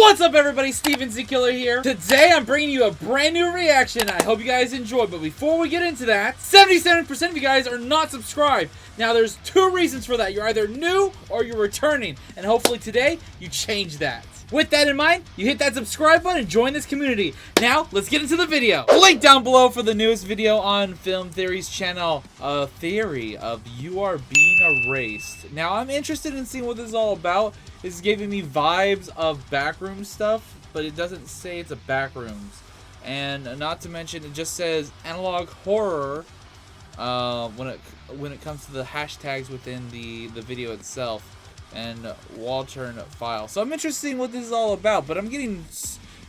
What's up, everybody? Steven Z Killer here. Today I'm bringing you a brand new reaction. I hope you guys enjoy, but before we get into that, 77% of you guys are not subscribed. Now there's two reasons for that. You're either new or you're returning, and hopefully today you change that. With that in mind, you hit that subscribe button and join this community. Now, let's get into the video. Link down below for the newest video on Film Theory's channel, a theory of you are being erased. Now, I'm interested in seeing what this is all about. It's giving me vibes of backroom stuff, but it doesn't say it's a backrooms. And not to mention, it just says analog horror when it comes to the hashtags within the video itself. And wall turn file. So I'm interested in what this is all about, but I'm getting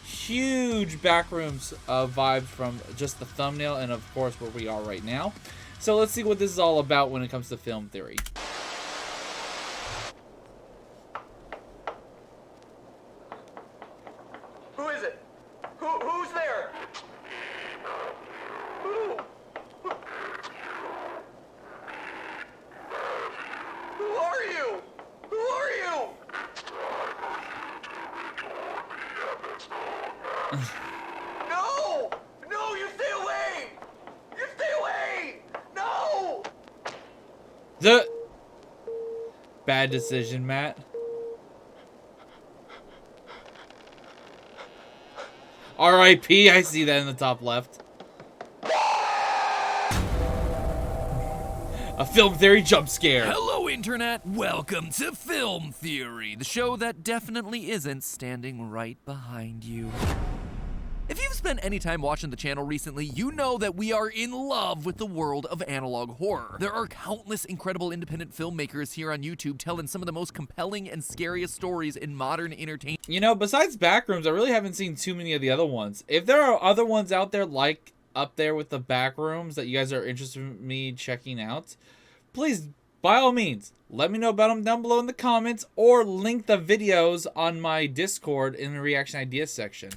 huge backrooms vibes from just the thumbnail and of course where we are right now. So let's see what this is all about when it comes to film theory. Who is it? Who's there? Who are you? Who are you? No! No, you stay away! You stay away! No! The bad decision, Matt. R.I.P. I see that in the top left. A film theory jump scare. Hello, Internet. Welcome to Film Theory, the show that definitely isn't standing right behind you. If you've spent any time watching the channel recently, you know that we are in love with the world of analog horror. There are countless incredible independent filmmakers here on YouTube telling some of the most compelling and scariest stories in modern entertainment. You know, besides Backrooms, I really haven't seen too many of the other ones. If there are other ones out there like up there with the Backrooms that you guys are interested in me checking out, please, by all means, let me know about them down below in the comments or link the videos on my Discord in the reaction ideas section.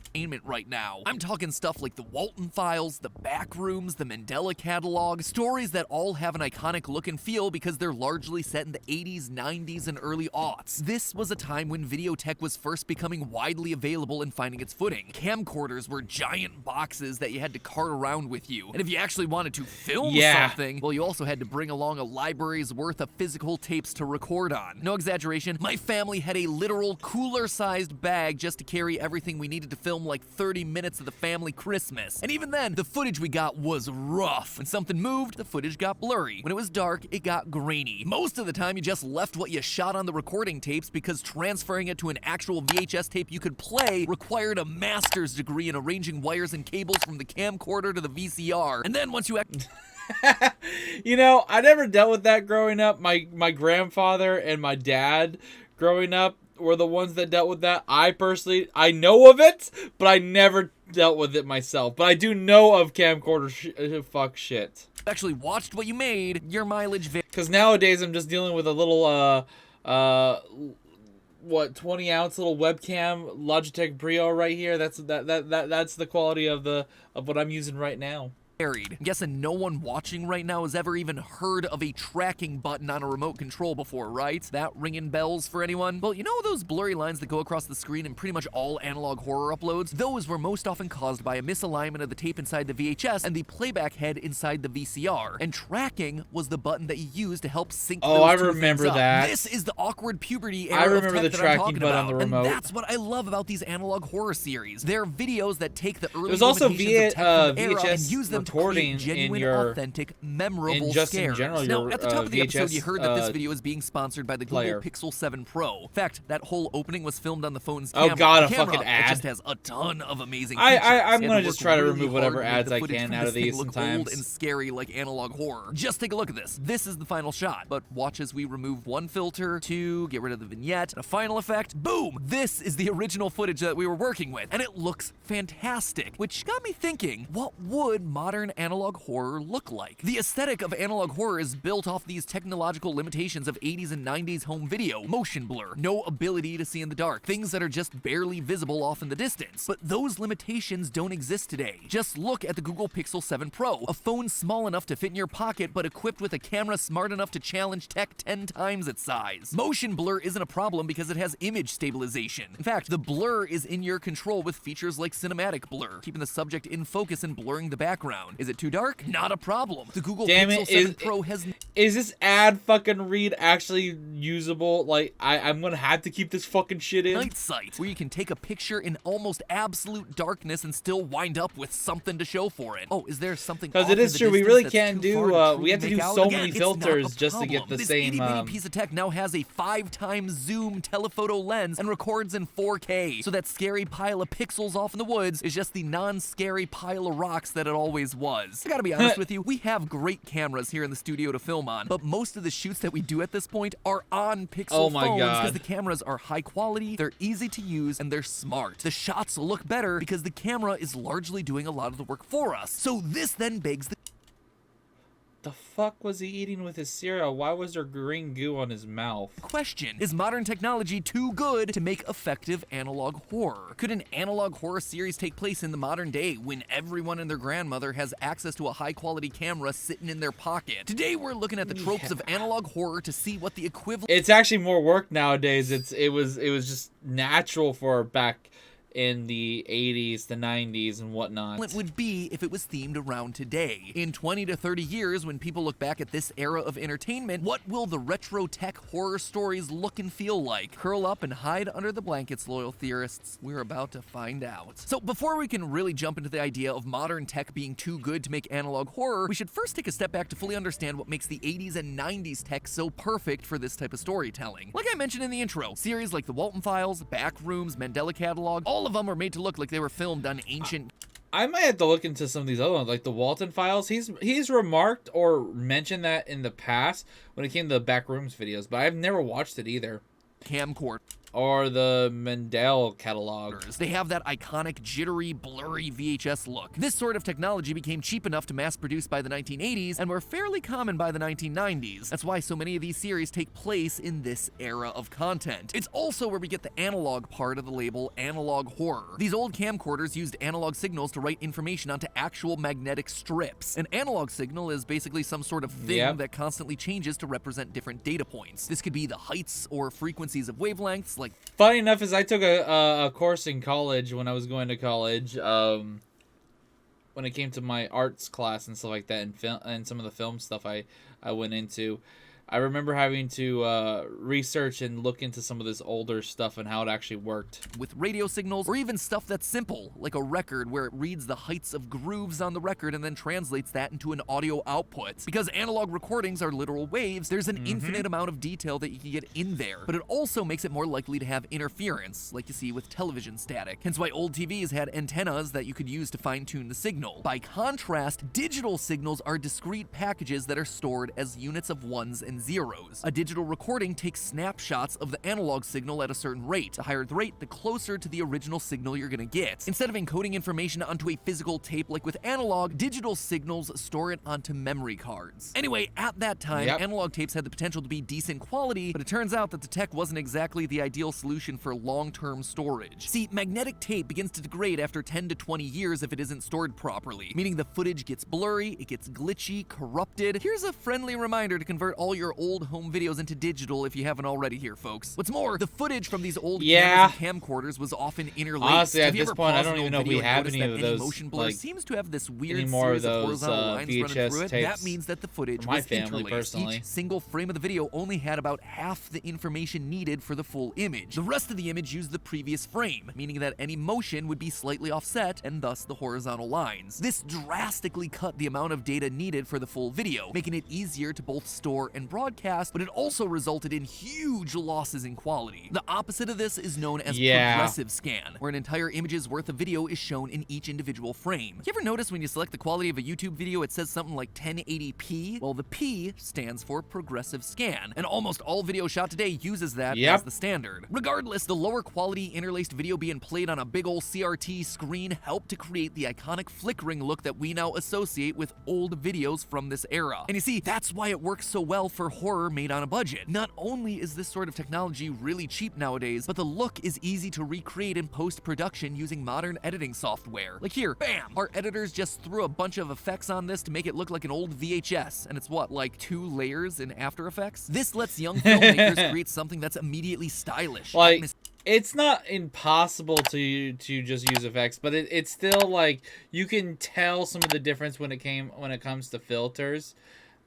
Right now, I'm talking stuff like the Walton Files, the Backrooms, the Mandela Catalog, stories that all have an iconic look and feel because they're largely set in the 80s, 90s, and early aughts. This was a time when video tech was first becoming widely available and finding its footing. Camcorders were giant boxes that you had to cart around with you, and if you actually wanted to film something, well, you also had to bring along a library's worth of physical tapes to record on. No exaggeration, my family had a literal cooler-sized bag just to carry everything we needed to film like 30 minutes of the family Christmas. And even then, the footage we got was rough. When something moved, the footage got blurry. When it was dark, it got grainy. Most of the time, you just left what you shot on the recording tapes because transferring it to an actual VHS tape you could play required a master's degree in arranging wires and cables from the camcorder to the VCR. And then once you You know, I never dealt with that growing up. My grandfather and my dad growing up were the ones that dealt with that. I know of it, but I never dealt with it myself. But I do know of camcorder fuck shit. Actually watched what you made, your mileage because nowadays I'm just dealing with a little 20-ounce little webcam Logitech Brio right here. That's the quality of what I'm using right now. I'm guessing no one watching right now has ever even heard of a tracking button on a remote control before, right? That ringing bells for anyone? Well, you know those blurry lines that go across the screen in pretty much all analog horror uploads? Those were most often caused by a misalignment of the tape inside the VHS and the playback head inside the VCR. And tracking was the button that you used to help sync those I two remember things up. that. This is the awkward puberty era I remember of tech the that tracking I'm talking button about. on the remote. And that's what I love about these analog horror series. They're videos that take the early There's also limitations of tech from the era VHS and use them to recording create genuine, authentic, memorable just in scares. general, Now, your, at the top of the episode, you heard that this VHS, video is being sponsored by the Google player. Pixel 7 Pro. In fact, that whole opening was filmed on the phone's Oh camera. god, a camera fucking ad. It just has a ton of amazing features. I'm They gonna had to just work try to really remove hard whatever to make ads the I footage can from out this of thing these look sometimes. old and scary like analog horror. Just take a look at this. This is the final shot. But watch as we remove one filter, two, get rid of the vignette, and a final effect. Boom! This is the original footage that we were working with, and it looks fantastic. Which got me thinking, what would modern modern analog horror look like? The aesthetic of analog horror is built off these technological limitations of 80s and 90s home video, motion blur, no ability to see in the dark, things that are just barely visible off in the distance. But those limitations don't exist today. Just look at the Google Pixel 7 Pro, a phone small enough to fit in your pocket but equipped with a camera smart enough to challenge tech 10 times its size. Motion blur isn't a problem because it has image stabilization. In fact, the blur is in your control with features like cinematic blur, keeping the subject in focus and blurring the background. Is it too dark? Not a problem. The Google Pixel 7 Pro has... Is this ad fucking read actually usable? Like, I'm gonna have to keep this fucking shit in. Night sight, where you can take a picture in almost absolute darkness and still wind up with something to show for it. Oh, is there something? Because it is true, we really can't do. We have to do so many filters just to get the same. This piece of tech now has a 5x zoom telephoto lens and records in 4K. So that scary pile of pixels off in the woods is just the non-scary pile of rocks that it always was. I gotta be honest with you, we have great cameras here in the studio to film on, but most of the shoots that we do at this point are on Pixel phones because the cameras are high quality, they're easy to use, and they're smart. The shots look better because the camera is largely doing a lot of the work for us. So this then begs the fuck was he eating with his cereal? Why was there green goo on his mouth? Question: is modern technology too good to make effective analog horror? Could an analog horror series take place in the modern day when everyone and their grandmother has access to a high-quality camera sitting in their pocket? Today we're looking at the tropes of analog horror to see what the equivalent... It's actually more work nowadays. It was just natural for back in the 80s, the 90s, and whatnot. It would be if it was themed around today. In 20 to 30 years, when people look back at this era of entertainment, what will the retro tech horror stories look and feel like? Curl up and hide under the blankets, loyal theorists. We're about to find out. So before we can really jump into the idea of modern tech being too good to make analog horror, we should first take a step back to fully understand what makes the 80s and 90s tech so perfect for this type of storytelling. Like I mentioned in the intro, series like The Walton Files, Backrooms, Mandela Catalog, all of them are made to look like they were filmed on ancient... I might have to look into some of these other ones, like the Walton Files. He's remarked or mentioned that in the past when it came to the Backrooms videos, but I've never watched it either. Camcorder. Or the Mandela Catalog. They have that iconic, jittery, blurry VHS look. This sort of technology became cheap enough to mass produce by the 1980s and were fairly common by the 1990s. That's why so many of these series take place in this era of content. It's also where we get the analog part of the label analog horror. These old camcorders used analog signals to write information onto actual magnetic strips. An analog signal is basically some sort of thing that constantly changes to represent different data points. This could be the heights or frequencies of wavelengths, like... Funny enough is I took a course in college when I was going to college, when it came to my arts class and stuff like that, and film and some of the film stuff I went into. I remember having to research and look into some of this older stuff and how it actually worked. With radio signals, or even stuff that's simple, like a record where it reads the heights of grooves on the record and then translates that into an audio output. Because analog recordings are literal waves, there's an infinite amount of detail that you can get in there. But it also makes it more likely to have interference, like you see with television static. Hence why old TVs had antennas that you could use to fine-tune the signal. By contrast, digital signals are discrete packages that are stored as units of ones and zeros. A digital recording takes snapshots of the analog signal at a certain rate. The higher the rate, the closer to the original signal you're gonna get. Instead of encoding information onto a physical tape like with analog, digital signals store it onto memory cards. Anyway, at that time, analog tapes had the potential to be decent quality, but it turns out that the tech wasn't exactly the ideal solution for long-term storage. See, magnetic tape begins to degrade after 10 to 20 years if it isn't stored properly, meaning the footage gets blurry, it gets glitchy, corrupted. Here's a friendly reminder to convert all your old home videos into digital if you haven't already here, folks. What's more, the footage from these old cameras and camcorders was often interlaced. Honestly, at this point, I don't even know if we have any of those. Motion blur seems to have this weird any more of series those horizontal lines running VHS through it. tapes. That means that the footage My was family, interlaced. personally. Each single frame of the video only had about half the information needed for the full image. The rest of the image used the previous frame, meaning that any motion would be slightly offset and thus the horizontal lines. This drastically cut the amount of data needed for the full video, making it easier to both store and broadcast, but it also resulted in huge losses in quality. The opposite of this is known as Yeah. progressive scan, where an entire image's worth of video is shown in each individual frame. You ever notice when you select the quality of a YouTube video, it says something like 1080p? Well, the P stands for progressive scan, and almost all video shot today uses that Yep. as the standard. Regardless, the lower quality interlaced video being played on a big ol' CRT screen helped to create the iconic flickering look that we now associate with old videos from this era. And you see, that's why it works so well for horror made on a budget. Not only is this sort of technology really cheap nowadays, but the look is easy to recreate in post-production using modern editing software. Like here, bam! Our editors just threw a bunch of effects on this to make it look like an old VHS, and it's what, like 2 layers in After Effects? This lets young filmmakers create something that's immediately stylish. Like, it's not impossible to just use effects, but it's still like you can tell some of the difference when it comes to filters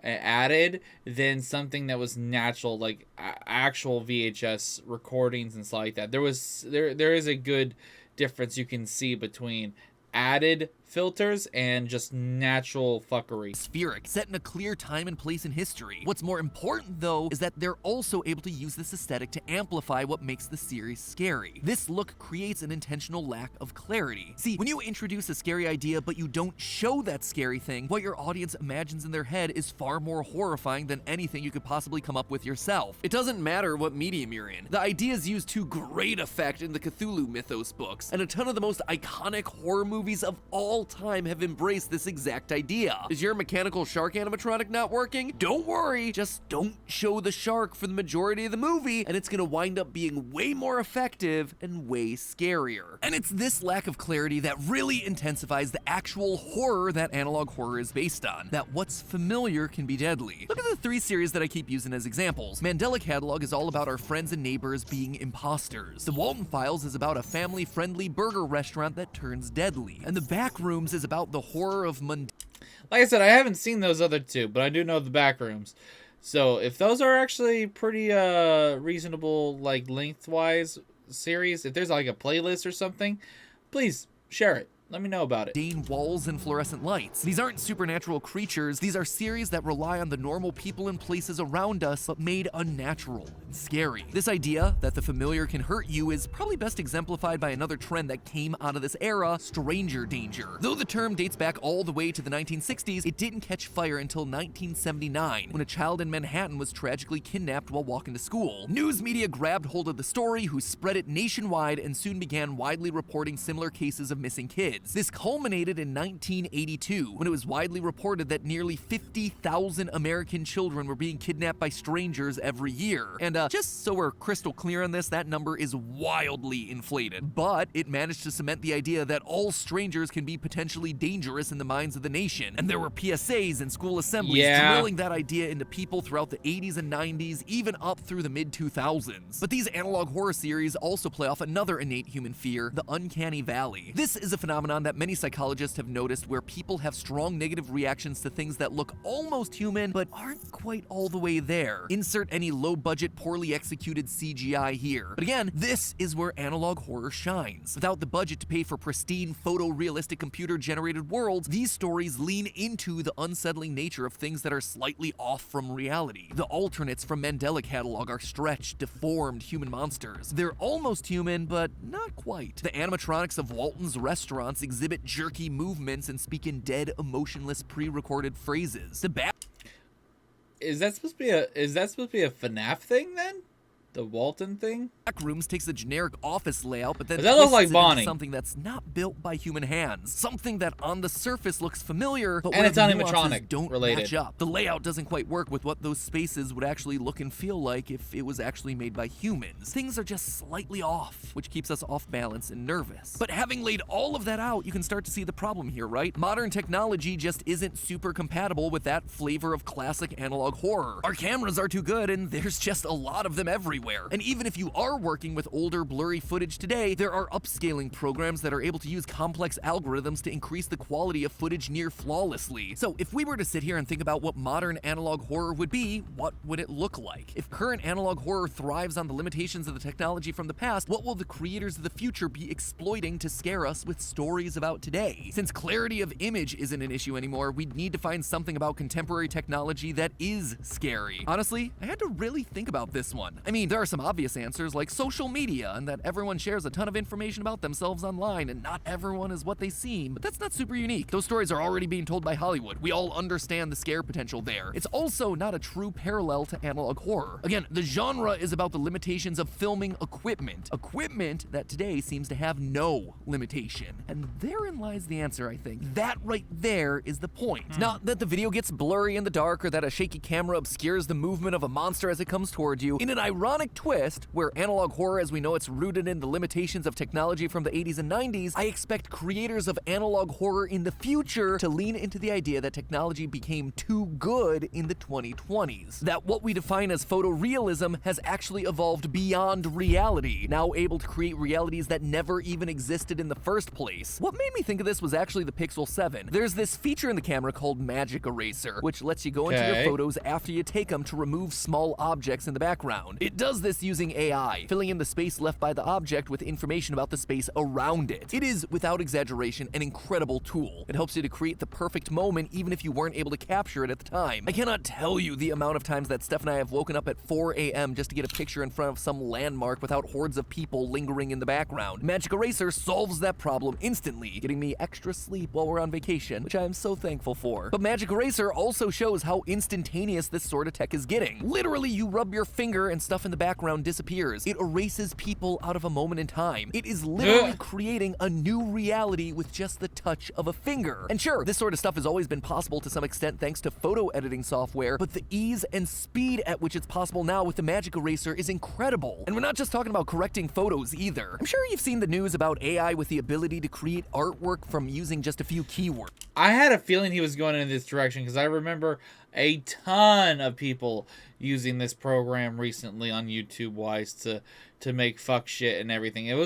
added than something that was natural, like actual VHS recordings and stuff like that. There is a good difference you can see between added filters and just natural fuckery. Spheric, set in a clear time and place in history. What's more important, though, is that they're also able to use this aesthetic to amplify what makes the series scary. This look creates an intentional lack of clarity. See, when you introduce a scary idea but you don't show that scary thing, what your audience imagines in their head is far more horrifying than anything you could possibly come up with yourself. It doesn't matter what medium you're in. The ideas used to great effect in the Cthulhu Mythos books, and a ton of the most iconic horror movies of all time have embraced this exact idea. Is your mechanical shark animatronic not working? Don't worry, just don't show the shark for the majority of the movie, and it's gonna wind up being way more effective and way scarier. And it's this lack of clarity that really intensifies the actual horror that analog horror is based on, that what's familiar can be deadly. Look at the 3 series that I keep using as examples. Mandela Catalog is all about our friends and neighbors being imposters. The Walton Files is about a family-friendly burger restaurant that turns deadly. And the Backrooms is about the horror of mundane. Like I said, I haven't seen those other 2, but I do know the Backrooms. So if those are actually pretty reasonable, like lengthwise series, if there's like a playlist or something, please share it. Let me know about it. Walls and fluorescent lights. These aren't supernatural creatures. These are series that rely on the normal people and places around us, but made unnatural and scary. This idea that the familiar can hurt you is probably best exemplified by another trend that came out of this era, stranger danger. Though the term dates back all the way to the 1960s, it didn't catch fire until 1979, when a child in Manhattan was tragically kidnapped while walking to school. News media grabbed hold of the story, who spread it nationwide and soon began widely reporting similar cases of missing kids. This culminated in 1982, when it was widely reported that nearly 50,000 American children were being kidnapped by strangers every year. And just so we're crystal clear on this, that number is wildly inflated. But it managed to cement the idea that all strangers can be potentially dangerous in the minds of the nation. And there were PSAs and school assemblies drilling that idea into people throughout the 80s and 90s, even up through the mid-2000s. But these analog horror series also play off another innate human fear, the uncanny valley. This is a phenomenon that many psychologists have noticed, where people have strong negative reactions to things that look almost human but aren't quite all the way there. Insert any low-budget, poorly executed CGI here. But again, this is where analog horror shines. Without the budget to pay for pristine, photorealistic computer-generated worlds, these stories lean into the unsettling nature of things that are slightly off from reality. The alternates from Mandela Catalog are stretched, deformed human monsters. They're almost human, but not quite. The animatronics of Walton's restaurants exhibit jerky movements and speak in dead, emotionless, pre-recorded phrases. Is that supposed to be a FNAF thing then? The Walton thing? Backrooms takes the generic office layout, but then Does that look twists like it into Bonnie? something that's not built by human hands. Something that on the surface looks familiar, but And where it's the animatronic nuances don't related. match up. The layout doesn't quite work with what those spaces would actually look and feel like if it was actually made by humans. Things are just slightly off, which keeps us off balance and nervous. But having laid all of that out, you can start to see the problem here, right? Modern technology just isn't super compatible with that flavor of classic analog horror. Our cameras are too good, and there's just a lot of them everywhere. anywhere. And even if you are working with older, blurry footage today, there are upscaling programs that are able to use complex algorithms to increase the quality of footage near flawlessly. So if we were to sit here and think about what modern analog horror would be, what would it look like? If current analog horror thrives on the limitations of the technology from the past, what will the creators of the future be exploiting to scare us with stories about today? Since clarity of image isn't an issue anymore, we'd need to find something about contemporary technology that is scary. Honestly, I had to really think about this one. I mean, there are some obvious answers like social media and that everyone shares a ton of information about themselves online and not everyone is what they seem, but that's not super unique. Those stories are already being told by Hollywood. We all understand the scare potential there. It's also not a true parallel to analog horror. Again, the genre is about the limitations of filming equipment. Equipment that today seems to have no limitation. And therein lies the answer, I think. That right there is the point. Not that the video gets blurry in the dark or that a shaky camera obscures the movement of a monster as it comes towards you. In an ironic twist, where analog horror as we know it's rooted in the limitations of technology from the 80s and 90s, I expect creators of analog horror in the future to lean into the idea that technology became too good in the 2020s. That what we define as photorealism has actually evolved beyond reality, now able to create realities that never even existed in the first place. What made me think of this was actually the Pixel 7. There's this feature in the camera called Magic Eraser, which lets you go into your photos after you take them to remove small objects in the background. It does this using AI, filling in the space left by the object with information about the space around it. It is, without exaggeration, an incredible tool. It helps you to create the perfect moment even if you weren't able to capture it at the time. I cannot tell you the amount of times that Steph and I have woken up at 4 a.m. just to get a picture in front of some landmark without hordes of people lingering in the background. Magic Eraser solves that problem instantly, getting me extra sleep while we're on vacation, which I am so thankful for. But Magic Eraser also shows how instantaneous this sort of tech is getting. Literally, you rub your finger and stuff in the background disappears. It erases people out of a moment in time. It is literally creating a new reality with just the touch of a finger. And sure, this sort of stuff has always been possible to some extent thanks to photo editing software, but the ease and speed at which it's possible now with the Magic Eraser is incredible. And we're not just talking about correcting photos either. I'm sure you've seen the news about AI with the ability to create artwork from using just a few keywords. I had a feeling he was going in this direction because I remember a ton of people using this program recently on YouTube wise to make fuck shit and everything. I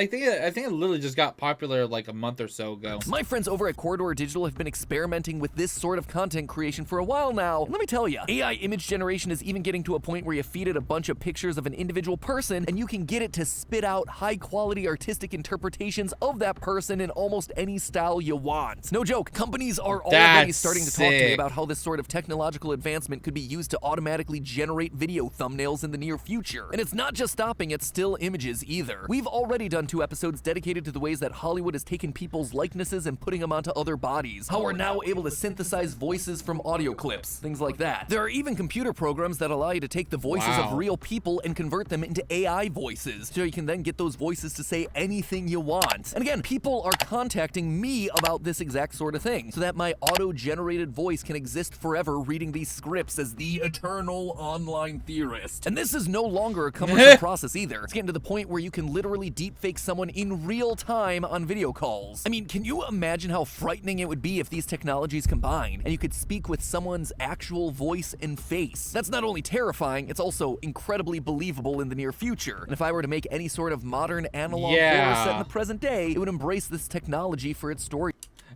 think it literally just got popular like a month or so ago. My friends over at Corridor Digital have been experimenting with this sort of content creation for a while now. And let me tell you, AI image generation is even getting to a point where you feed it a bunch of pictures of an individual person and you can get it to spit out high quality artistic interpretations of that person in almost any style you want. No joke, companies are already starting to talk to me about how this sort of technological advancement could be used to automatically generate video thumbnails in the near future. And it's not just stopping at still images either. We've already done 2 episodes dedicated to the ways that Hollywood has taken people's likenesses and putting them onto other bodies. How we're now able to synthesize voices from audio clips, things like that. There are even computer programs that allow you to take the voices of real people and convert them into AI voices, so you can then get those voices to say anything you want. And again, people are contacting me about this exact sort of thing, so that my auto-generated voice can exist forever reading these scripts as the eternal online theorist. And this is no longer a cumbersome process either. It's getting to the point where you can literally deepfake someone in real time on video calls. I mean, can you imagine how frightening it would be if these technologies combined and you could speak with someone's actual voice and face? That's not only terrifying, it's also incredibly believable in the near future. And if I were to make any sort of modern analog horror set in the present day, it would embrace this technology for its story.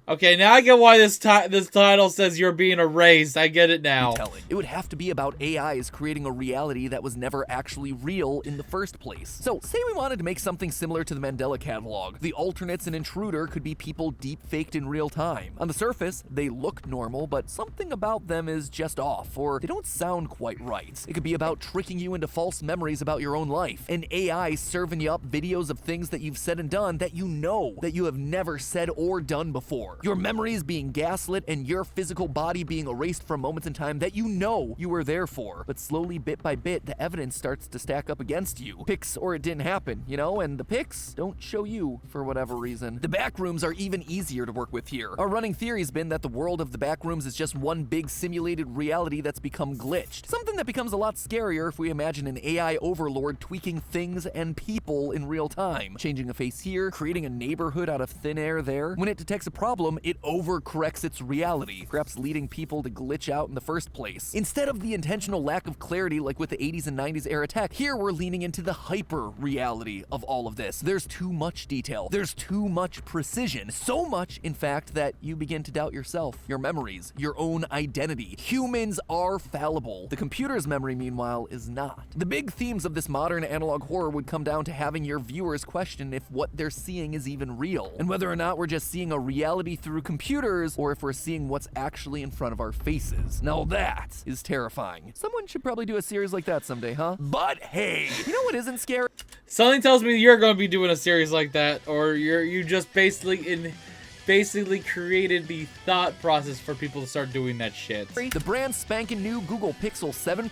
Okay, now I get why this title says you're being erased. I get it now. It would have to be about AIs creating a reality that was never actually real in the first place. So, say we wanted to make something similar to the Mandela Catalog. The alternates and intruder could be people deep-faked in real time. On the surface, they look normal, but something about them is just off, or they don't sound quite right. It could be about tricking you into false memories about your own life. An AI serving you up videos of things that you've said and done that you know that you have never said or done before. Your memories being gaslit and your physical body being erased from moments in time that you know you were there for. But slowly, bit by bit, the evidence starts to stack up against you. Pics or it didn't happen, you know? And the pics don't show you for whatever reason. The backrooms are even easier to work with here. Our running theory has been that the world of the backrooms is just one big simulated reality that's become glitched. Something that becomes a lot scarier if we imagine an AI overlord tweaking things and people in real time. Changing a face here, creating a neighborhood out of thin air there. When it detects a problem, problem, it overcorrects its reality, perhaps leading people to glitch out in the first place. Instead of the intentional lack of clarity like with the 80s and 90s era tech, here we're leaning into the hyper reality of all of this. There's too much detail, there's too much precision, so much in fact that you begin to doubt yourself, your memories, your own identity. Humans are fallible. The computer's memory, meanwhile, is not. The big themes of this modern analog horror would come down to having your viewers question if what they're seeing is even real, and whether or not we're just seeing a reality through computers, or if we're seeing what's actually in front of our faces. Now that is terrifying. Someone should probably do a series like that someday, huh? But hey, you know what isn't scary? Something tells me you're going to be doing a series like that, or you just basically created the thought process for people to start doing that shit. The brand spanking new Google Pixel 7.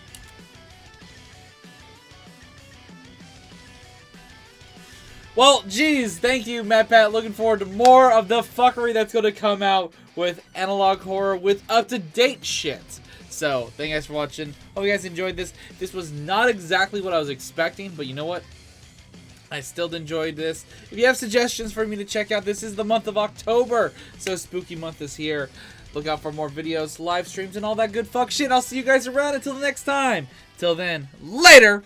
Well, geez, thank you, MatPat. Looking forward to more of the fuckery that's going to come out with analog horror with up-to-date shit. So, thank you guys for watching. Hope you guys enjoyed this. This was not exactly what I was expecting, but you know what? I still enjoyed this. If you have suggestions for me to check out, this is the month of October, so spooky month is here. Look out for more videos, live streams, and all that good fuck shit. I'll see you guys around until the next time. Till then, later!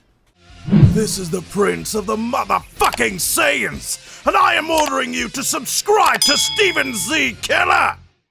This is the Prince of the motherfucking Saiyans, and I am ordering you to subscribe to Steven Z. Killer!